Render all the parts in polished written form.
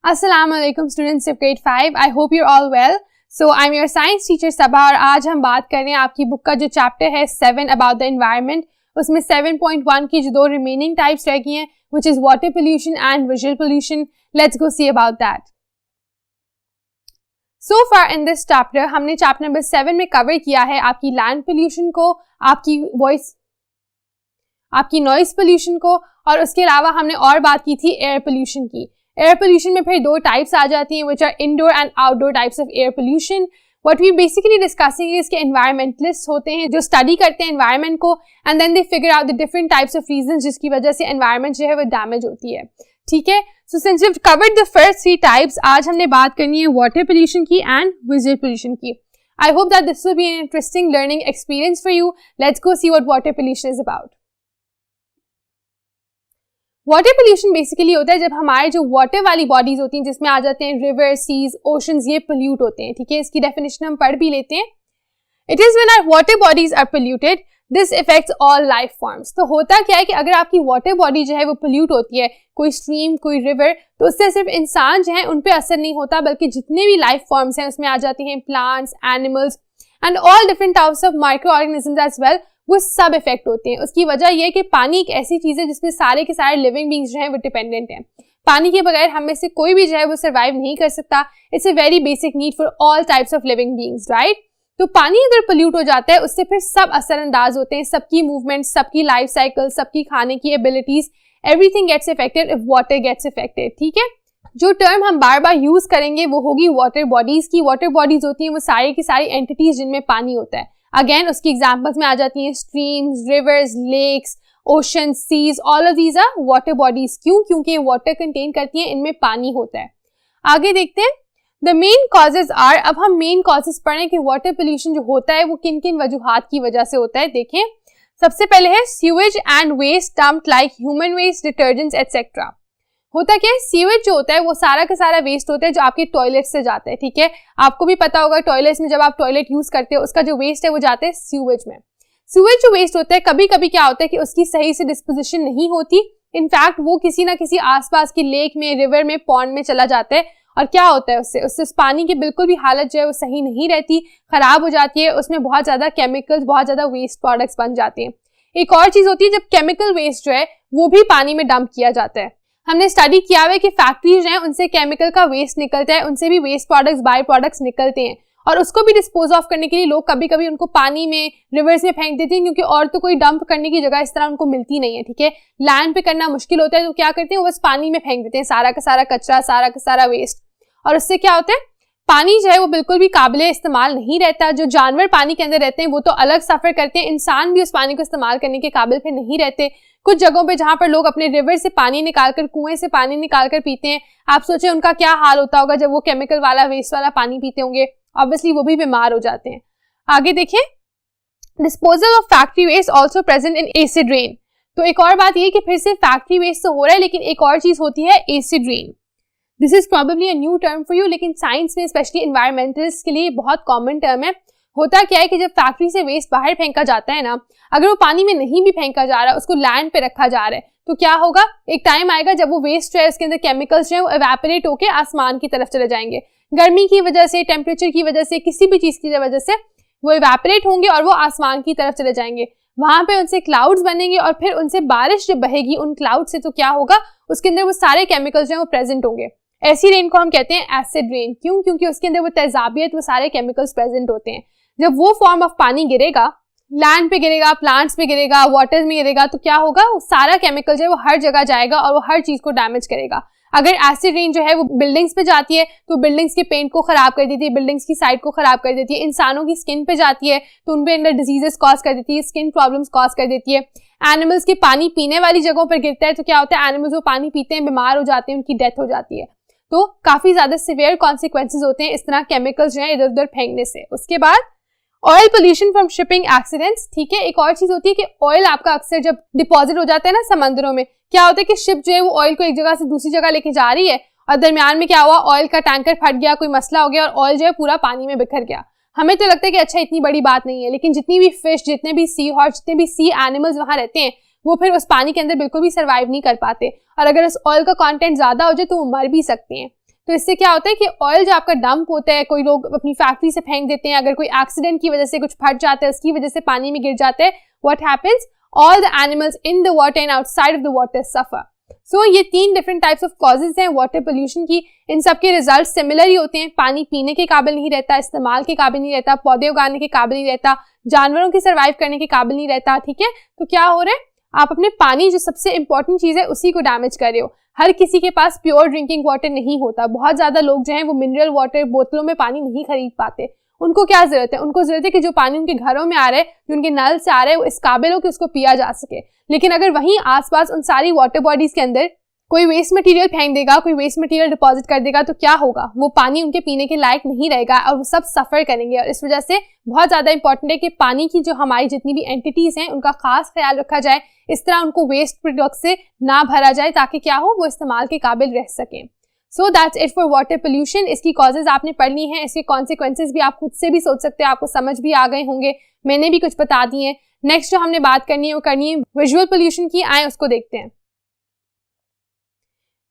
Assalamualaikum students of grade 5. I hope you're all well. So I'm your science teacher सबा और आज हम बात कर रहे हैं आपकी बुक का जो चैप्टर है 7 about the environment. उसमें 7.1 की जो दो रिमेनिंग टाइप्स रह गई हैं which is water pollution and visual pollution. Let's go see about that. So far in this chapter हमने चैप्टर नंबर 7 में कवर किया है आपकी लैंड पोल्यूशन को, आपकी नॉइस पोल्यूशन को और उसके अलावा हमने और बात की थी एयर पोल्यूशन की. एयर पोल्यूशन में फिर दो टाइप्स आ जाती हैं which are indoor and outdoor types of air pollution. What we basically discussing is कि environmentalists होते हैं जो स्टडी करते हैं environment को and then they figure out the different types of reasons जिसकी वजह से environment जो है वो डैमेज होती है. ठीक है, so since we've covered the first three types, आज हमने बात करनी है water pollution की and visual pollution की. I hope that this will be an interesting learning experience for you. Let's go see what water pollution is about. Water pollution basically होता है जब हमारे जो वाटर वाली बॉडीज होती हैं जिसमें आ जाते हैं रिवर, सीज, ओशंस, ये पोल्यूट होते हैं. ठीक है, इसकी डेफिनेशन हम पढ़ भी लेते हैं. It is when our water bodies are polluted this affects all life forms. तो होता क्या है कि अगर आपकी वाटर बॉडी जो है वो पोल्यूट होती है, कोई स्ट्रीम, कोई रिवर, तो उससे सिर्फ इंसान जो है उन पे असर नहीं होता बल्कि जितने भी लाइफ फॉर्म्स हैं उसमें आ जाती हैं plants, animals and all different types of micro organisms as well. वो सब इफेक्ट होते हैं. उसकी वजह यह है कि पानी एक ऐसी चीज है जिसपे सारे के सारे लिविंग बींग्स जो हैं वो डिपेंडेंट हैं. पानी के बगैर हम में से कोई भी जो है वो सर्वाइव नहीं कर सकता. It's a very basic need for all types of living beings, right. तो पानी अगर पोल्यूट हो जाता है उससे फिर सब असरअंदाज होते हैं, सबकी मूवमेंट, सबकी लाइफ साइकिल, सबकी खाने की abilities, everything gets affected if water gets affected. ठीक है, जो टर्म हम बार बार यूज करेंगे वो होगी वाटर बॉडीज की. वाटर बॉडीज होती हैं वो सारी की सारी एंटिटीज जिनमें पानी होता है. अगेन उसकी एग्जांपल्स में आ जाती हैं streams, rivers, lakes, ocean, seas, all of these are water bodies. क्यों? क्योंकि ये वाटर कंटेन करती हैं, इनमें पानी होता है. आगे देखते हैं द मेन कॉजेज आर. अब हम मेन कॉजेज पढ़ें कि वाटर पोल्यूशन जो होता है वो किन किन वजूहात की वजह से होता है. देखें, सबसे पहले है sewage and waste dumped like human waste, detergents etcetera. होता क्या है, सीवेज जो होता है वो सारा का सारा वेस्ट होता है जो आपके टॉयलेट से जाता है. ठीक है, आपको भी पता होगा टॉयलेट्स में जब आप टॉयलेट यूज करते हो उसका जो वेस्ट है वो जाता है सीवेज में. सीवेज जो वेस्ट होता है कभी कभी क्या होता है कि उसकी सही से डिस्पोजिशन नहीं होती. इनफैक्ट वो किसी ना किसी आसपास की लेक में, रिवर में, पॉन्ड में चला जाता है और क्या होता है उससे उस पानी की बिल्कुल भी हालत जो है वो सही नहीं रहती, खराब हो जाती है. उसमें बहुत ज्यादा केमिकल्स, बहुत ज्यादा वेस्ट प्रोडक्ट्स बन जाते हैं. एक और चीज होती है जब केमिकल वेस्ट जो है वो भी पानी में डंप किया जाता है. हमने स्टडी किया हुआ है कि फैक्ट्रीज हैं उनसे केमिकल का वेस्ट निकलता है, उनसे भी वेस्ट प्रोडक्ट्स, बाय प्रोडक्ट्स निकलते हैं और उसको भी डिस्पोज ऑफ करने के लिए लोग कभी कभी उनको पानी में, रिवर्स में फेंक देते हैं क्योंकि और तो कोई डंप करने की जगह इस तरह उनको मिलती नहीं है. ठीक है, लैंड पे करना मुश्किल होता है तो क्या करते हैं वो बस पानी में फेंक देते हैं सारा का सारा कचरा, सारा का सारा वेस्ट. और उससे क्या होता है, पानी जो है वो बिल्कुल भी काबिले इस्तेमाल नहीं रहता. जो जानवर पानी के अंदर रहते हैं वो तो अलग सफर करते हैं, इंसान भी उस पानी को इस्तेमाल करने के काबिल पे नहीं रहते. कुछ जगहों पे जहां पर लोग अपने रिवर से पानी निकालकर, कुएं से पानी निकालकर पीते हैं, आप सोचें उनका क्या हाल होता होगा जब वो केमिकल वाला, वेस्ट वाला पानी पीते होंगे. ऑब्वियसली वो भी बीमार हो जाते हैं. आगे देखिए, disposal of factory waste also present in acid rain. तो एक और बात ये कि फिर से फैक्ट्री वेस्ट तो हो रहा है लेकिन एक और चीज होती है acid rain. This is probably a new term for you, लेकिन साइंस में स्पेशली एनवायरमेंटलिस्ट के लिए बहुत कॉमन टर्म है. होता क्या है कि जब फैक्ट्री से वेस्ट बाहर फेंका जाता है ना, अगर वो पानी में नहीं भी फेंका जा रहा, उसको लैंड पे रखा जा रहा है, तो क्या होगा, एक टाइम आएगा जब वो वेस्ट जो है उसके अंदर केमिकल्स जो है वो एवेपोरेट होकर आसमान की तरफ चले जाएंगे. गर्मी की वजह से, टेम्परेचर की वजह से, किसी भी चीज की वजह से वो एवेपोरेट होंगे और वो आसमान की तरफ चले जाएंगे. वहां पे उनसे क्लाउड्स बनेंगे और फिर उनसे बारिश जब बहेगी उन क्लाउड से, तो क्या होगा, उसके अंदर वो सारे केमिकल्स जो है वो प्रेजेंट होंगे. ऐसी रेन को हम कहते हैं एसिड रेन. क्यों? क्योंकि उसके अंदर वो तेजाबियत, वो सारे केमिकल्स प्रेजेंट होते हैं. जब वो फॉर्म ऑफ पानी गिरेगा, लैंड पे गिरेगा, प्लांट्स पे गिरेगा, वाटर में गिरेगा, तो क्या होगा, वो सारा केमिकल जो है वो हर जगह जाएगा और वो हर चीज को डैमेज करेगा. अगर एसिड रेन जो है वो बिल्डिंग्स पे जाती है तो बिल्डिंग्स के पेंट को खराब कर देती है, बिल्डिंग्स की साइड को खराब कर देती है. इंसानों की स्किन पे जाती है तो उनपे अंदर डिजीजेस कॉज कर देती है, स्किन प्रॉब्लम्स कॉज कर देती है. एनिमल्स के पानी पीने वाली जगहों पर गिरता है तो क्या होता है, एनिमल्स वो पानी पीते हैं, बीमार हो जाते हैं, उनकी डेथ हो जाती है. तो काफी ज्यादा सिवियर कॉन्सिक्वेंसेज होते हैं इस तरह केमिकल्स जो है इधर उधर फेंकने से. उसके बाद oil pollution from shipping accidents. ठीक है, एक और चीज होती है कि ऑयल आपका अक्सर जब डिपॉजिट हो जाता है ना समंदरों में, क्या होता है कि शिप जो है वो ऑयल को एक जगह से दूसरी जगह लेके जा रही है और दरमियान में क्या हुआ, ऑयल का टैंकर फट गया, कोई मसला हो गया और ऑयल जो है पूरा पानी में बिखर गया. हमें तो लगता है कि अच्छा इतनी बड़ी बात नहीं है, लेकिन जितनी भी फिश, जितने भी सी हॉर्स, जितने भी सी एनिमल्स वहां रहते हैं वो फिर उस पानी के अंदर बिल्कुल भी सर्वाइव नहीं कर पाते और अगर उस ऑयल का कंटेंट ज्यादा हो जाए तो वो मर भी सकते हैं. तो इससे क्या होता है कि ऑयल जो आपका डंप होता है, कोई लोग अपनी फैक्ट्री से फेंक देते हैं, अगर कोई एक्सीडेंट की वजह से कुछ फट जाता है, उसकी वजह से पानी में गिर जाते हैं, what happens, all the animals in the water and outside of the water suffer. So ये 3 डिफरेंट टाइप्स ऑफ कॉजेज हैं वाटर पोल्यूशन की। इन सब के रिजल्ट सिमिलर ही होते हैं। पानी पीने के काबिल नहीं रहता, इस्तेमाल के काबिल नहीं रहता, पौधे उगाने के काबिल नहीं रहता, जानवरों की सर्वाइव करने के काबिल नहीं रहता, ठीक है। तो क्या हो रहा है, आप अपने पानी जो सबसे इंपॉर्टेंट चीज है उसी को डैमेज कर रहे हो। हर किसी के पास प्योर ड्रिंकिंग वाटर नहीं होता। बहुत ज्यादा लोग जो हैं वो मिनरल वाटर बोतलों में पानी नहीं खरीद पाते। उनको क्या जरूरत है, उनको जरूरत है कि जो पानी उनके घरों में आ रहा है, जो उनके नल से आ रहा है, वो इस काबिल हो कि उसको पिया जा सके। लेकिन अगर वहीं आसपास उन सारी वाटर बॉडीज के अंदर कोई वेस्ट मटेरियल फेंक देगा, कोई वेस्ट मटेरियल डिपॉजिट कर देगा, तो क्या होगा, वो पानी उनके पीने के लायक नहीं रहेगा और वो सब सफर करेंगे। और इस वजह से बहुत ज्यादा इंपॉर्टेंट है कि पानी की जो हमारी जितनी भी एंटिटीज हैं उनका खास ख्याल रखा जाए। इस तरह उनको वेस्ट प्रोडक्ट से ना भरा जाए ताकि क्या हो, वो इस्तेमाल के काबिल रह सकें। So that's it for water pollution. इसकी कॉजेज आपने पढ़ ली हैं, इसके कॉन्सिक्वेंसेज भी आप खुद से भी सोच सकते हैं, आपको समझ भी आ गए होंगे, मैंने भी कुछ बता दिए हैं। नेक्स्ट जो हमने बात करनी है वो करनी है विजुअल पोल्यूशन की। आए उसको देखते हैं।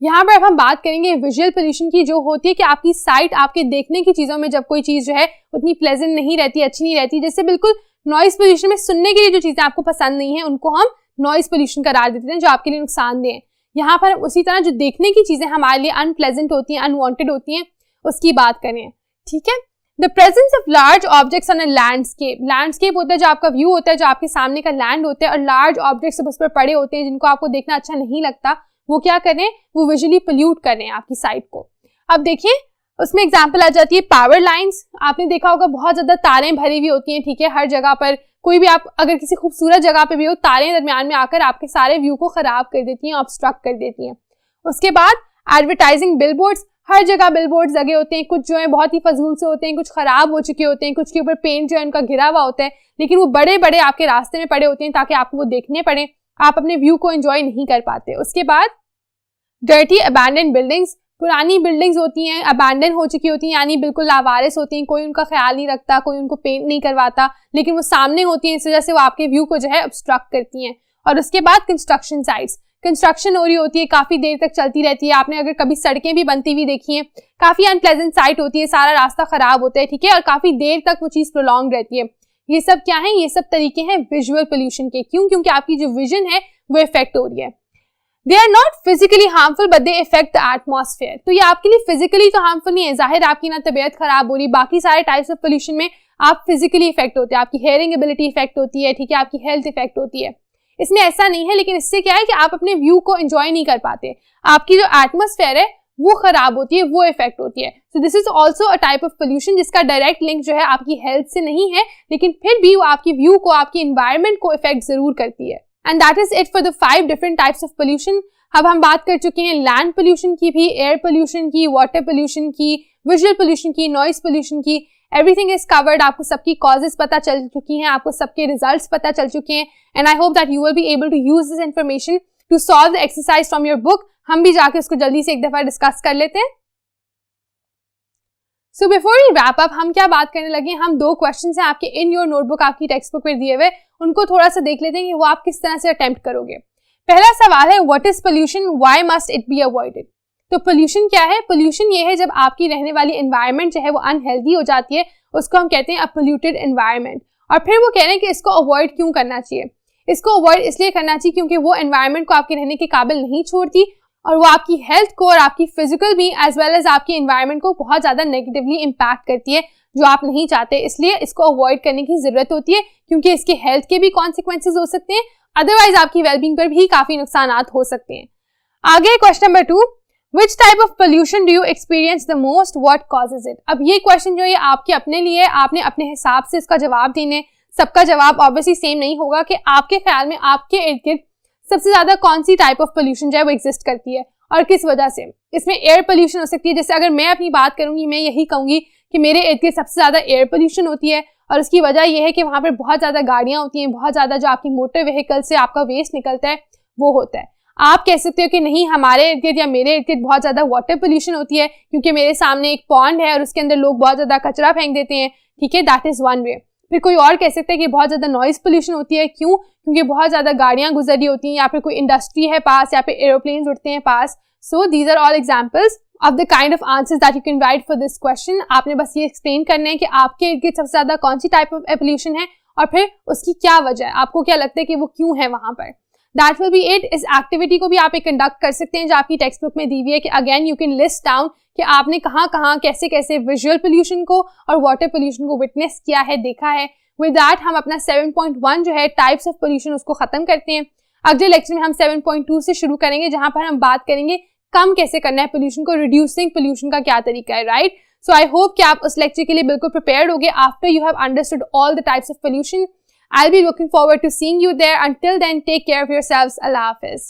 यहाँ पर अब हम बात करेंगे विजुअल पोल्यूशन की, जो होती है कि आपकी साइट, आपके देखने की चीजों में जब कोई चीज जो है उतनी प्लेजेंट नहीं रहती, अच्छी नहीं रहती। जैसे बिल्कुल नॉइज पोल्यूशन में सुनने के लिए जो चीजें आपको पसंद नहीं है उनको हम नॉइज पोल्यूशन करार देते हैं, जो आपके लिए नुकसानदेह है। यहाँ पर उसी तरह जो देखने की चीजें हमारे लिए अनप्लेजेंट होती हैं, अनवांटेड होती हैं, उसकी बात करें, ठीक है। The presence of large objects on a landscape. Landscape होता है जो आपका व्यू होता है, जो आपके सामने का लैंड होता है, और लार्ज ऑब्जेक्ट्स उस पर पड़े होते हैं जिनको आपको देखना अच्छा नहीं लगता, वो क्या करें, वो विजुअली पोल्यूट करें आपकी साइट को। अब देखिए उसमें एग्जांपल आ जाती है पावर लाइंस। आपने देखा होगा बहुत ज्यादा तारें भरी हुई होती हैं, ठीक है, हर जगह पर। कोई भी आप अगर किसी खूबसूरत जगह पे भी हो, तारें दरमियान में आकर आपके सारे व्यू को खराब कर देती हैं, ऑब्स्ट्रक्ट कर देती हैं। उसके बाद एडवर्टाइजिंग बिलबोर्ड्स। हर जगह बिलबोर्ड्स लगे होते हैं, कुछ जो है बहुत ही फजूल से होते हैं, कुछ खराब हो चुके होते हैं, कुछ के ऊपर पेंट जो है उनका गिरा हुआ होता है, लेकिन वो बड़े बड़े आपके रास्ते में पड़े होते हैं ताकि आपको वो देखने पड़े, आप अपने व्यू को एंजॉय नहीं कर पाते। उसके बाद डर्टी अबैंडन बिल्डिंग्स। पुरानी बिल्डिंग्स होती हैं, अबैंडन हो चुकी होती हैं, यानी बिल्कुल लावारिस होती हैं, कोई उनका ख्याल नहीं रखता, कोई उनको पेंट नहीं करवाता, लेकिन वो सामने होती हैं, इस वजह से वो आपके व्यू को जो है ऑब्स्ट्रक्ट करती हैं। और उसके बाद कंस्ट्रक्शन साइट्स। कंस्ट्रक्शन हो रही होती है, काफी देर तक चलती रहती है, आपने अगर कभी सड़कें भी बनती हुई देखी हैं, काफी अनप्लेजेंट साइट होती है, सारा रास्ता खराब होता है, ठीक है, और काफी देर तक वो चीज प्रोलॉन्ग रहती है। ये सब क्या है, ये सब तरीके हैं विजुअल पोल्यूशन के। क्यों? क्योंकि आपकी जो विजन है वो इफेक्ट हो रही है। They are not physically harmful but they affect the atmosphere। तो ये आपके लिए फिजिकली तो हार्मफुल नहीं है, जाहिर आपकी ना तबीयत खराब हो रही, बाकी सारे टाइप्स ऑफ पोल्यूशन में आप फिजिकली इफेक्ट होते हैं, आपकी हेयरिंग एबिलिटी इफेक्ट होती है, ठीक है, आपकी हेल्थ इफेक्ट होती है। इसमें ऐसा नहीं है, लेकिन इससे क्या है कि आप अपने व्यू को एंजॉय नहीं कर पाते, आपकी जो एटमॉस्फेयर है वो खराब होती है, वो इफेक्ट होती है। So this is also a type of pollution जिसका डायरेक्ट लिंक जो है आपकी हेल्थ से नहीं है, लेकिन फिर भी वो आपकी व्यू को, आपकी एनवायरमेंट को इफेक्ट जरूर करती है। And that is it for the 5 different types of pollution. अब हम बात कर चुके हैं लैंड पोल्यूशन की भी, एयर पोल्यूशन की, वाटर पोल्यूशन की, विजुअल पोल्यूशन की, नॉइज पोल्यूशन की। Everything is covered. आपको सबकी कॉजेज पता चल चुकी हैं, आपको सबके रिजल्ट्स पता चल चुके हैं, and I hope that you will be able to use this information to solve the exercise from your book. हम भी जाके उसको जल्दी से एक दफा डिस्कस कर लेते हैं। So before we wrap up, हम क्या बात करने लगे, हम 2 क्वेश्चंस हैं आपके इन योर नोटबुक, आपकी टेक्स्ट बुक में दिए हुए, उनको थोड़ा सा देख लेते हैं कि वो आप किस तरह से अटेम्प्ट करोगे। पहला सवाल है what is pollution, why must it be avoided. तो पोल्यूशन क्या है? पोल्यूशन ये है जब आपकी रहने वाली एनवायरनमेंट जो है वो अनहेल्दी हो जाती है, उसको हम कहते हैं अ पोल्यूटेड एनवायरनमेंट। और फिर वो कह रहे हैं कि इसको अवॉइड क्यों करना चाहिए। इसको अवॉइड इसलिए करना चाहिए क्योंकि वो एनवायरनमेंट को आपके रहने के काबिल नहीं छोड़ती, और वो आपकी हेल्थ को और आपकी फिजिकल भी एज वेल एज आपकी एनवायरनमेंट को बहुत ज्यादा नेगेटिवली इम्पैक्ट करती है, जो आप नहीं चाहते। इसलिए इसको अवॉइड करने की जरूरत होती है, क्योंकि इसके हेल्थ के भी कॉन्सिक्वेंसेज हो सकते हैं, अदरवाइज आपकी वेलबींग पर भी काफी नुकसान हो सकते हैं। आगे question number 2, which type of pollution do you experience the most, what causes it. अब ये क्वेश्चन जो है आपके अपने लिए, आपने अपने हिसाब से इसका जवाब देने। सबका जवाब ऑब्वियसली सेम नहीं होगा कि आपके ख्याल में आपके इर्द गिर्द सबसे ज्यादा कौन सी टाइप ऑफ पोल्यूशन जो है वो एग्जिस्ट करती है और किस वजह से। इसमें एयर पोल्यूशन हो सकती है, जैसे अगर मैं अपनी बात करूंगी, मैं यही कहूंगी कि मेरे इर्द गिर्द सबसे ज्यादा एयर पोल्यूशन होती है, और उसकी वजह यह है कि वहां पर बहुत ज्यादा गाड़ियां होती हैं, बहुत ज्यादा जो आपकी मोटर व्हीकल से आपका वेस्ट निकलता है वो होता है। आप कह सकते हो कि नहीं, हमारे इर्द गिर्द या मेरे इर्द गिर्द बहुत ज्यादा वाटर पोल्यूशन होती है क्योंकि मेरे सामने एक पॉन्ड है और उसके अंदर लोग बहुत ज्यादा कचरा फेंक देते हैं, ठीक है, दैट इज वन वे। फिर कोई और कह सकता है कि बहुत ज्यादा नॉइज पोल्यूशन होती है। क्यों? क्योंकि बहुत ज्यादा गाड़ियां गुजर रही होती हैं, या फिर कोई इंडस्ट्री है पास, या फिर एरोप्लेन उड़ते हैं पास। So these are all examples of the kind of answers that you can write for this question. आपने बस ये एक्सप्लेन करना है कि आपके इर्द गिर्द सबसे ज़्यादा कौन सी टाइप ऑफ एयर पोल्यूशन है और फिर उसकी क्या वजह है, आपको क्या लगता है कि वो क्यों है वहाँ पर. That will be it. इस एक्टिविटी को भी आप एक कंडक्ट कर सकते हैं जो आपकी टेक्स्ट बुक में दी हुई है कि again you can list down कि आपने कहाँ कहाँ कैसे कैसे विजुअल पोल्यूशन को और वाटर पोल्यूशन को विटनेस किया है, देखा है. विद दैट हम अपना 7.1 जो है टाइप्स ऑफ पोल्यूशन उसको खत्म करते हैं. अगले लेक्चर में हम 7.2 से शुरू करेंगे जहां पर हम बात करेंगे कम कैसे करना है पोल्यूशन को, रिड्यूसिंग पोल्यूशन का क्या तरीका है, राइट. सो आई होप कि आप उस लेक्चर के लिए बिल्कुल प्रिपेयर्ड होगे after you have understood all the types of pollution. I'll be looking forward to seeing you there. Until then, take care of yourselves. Allah Hafiz.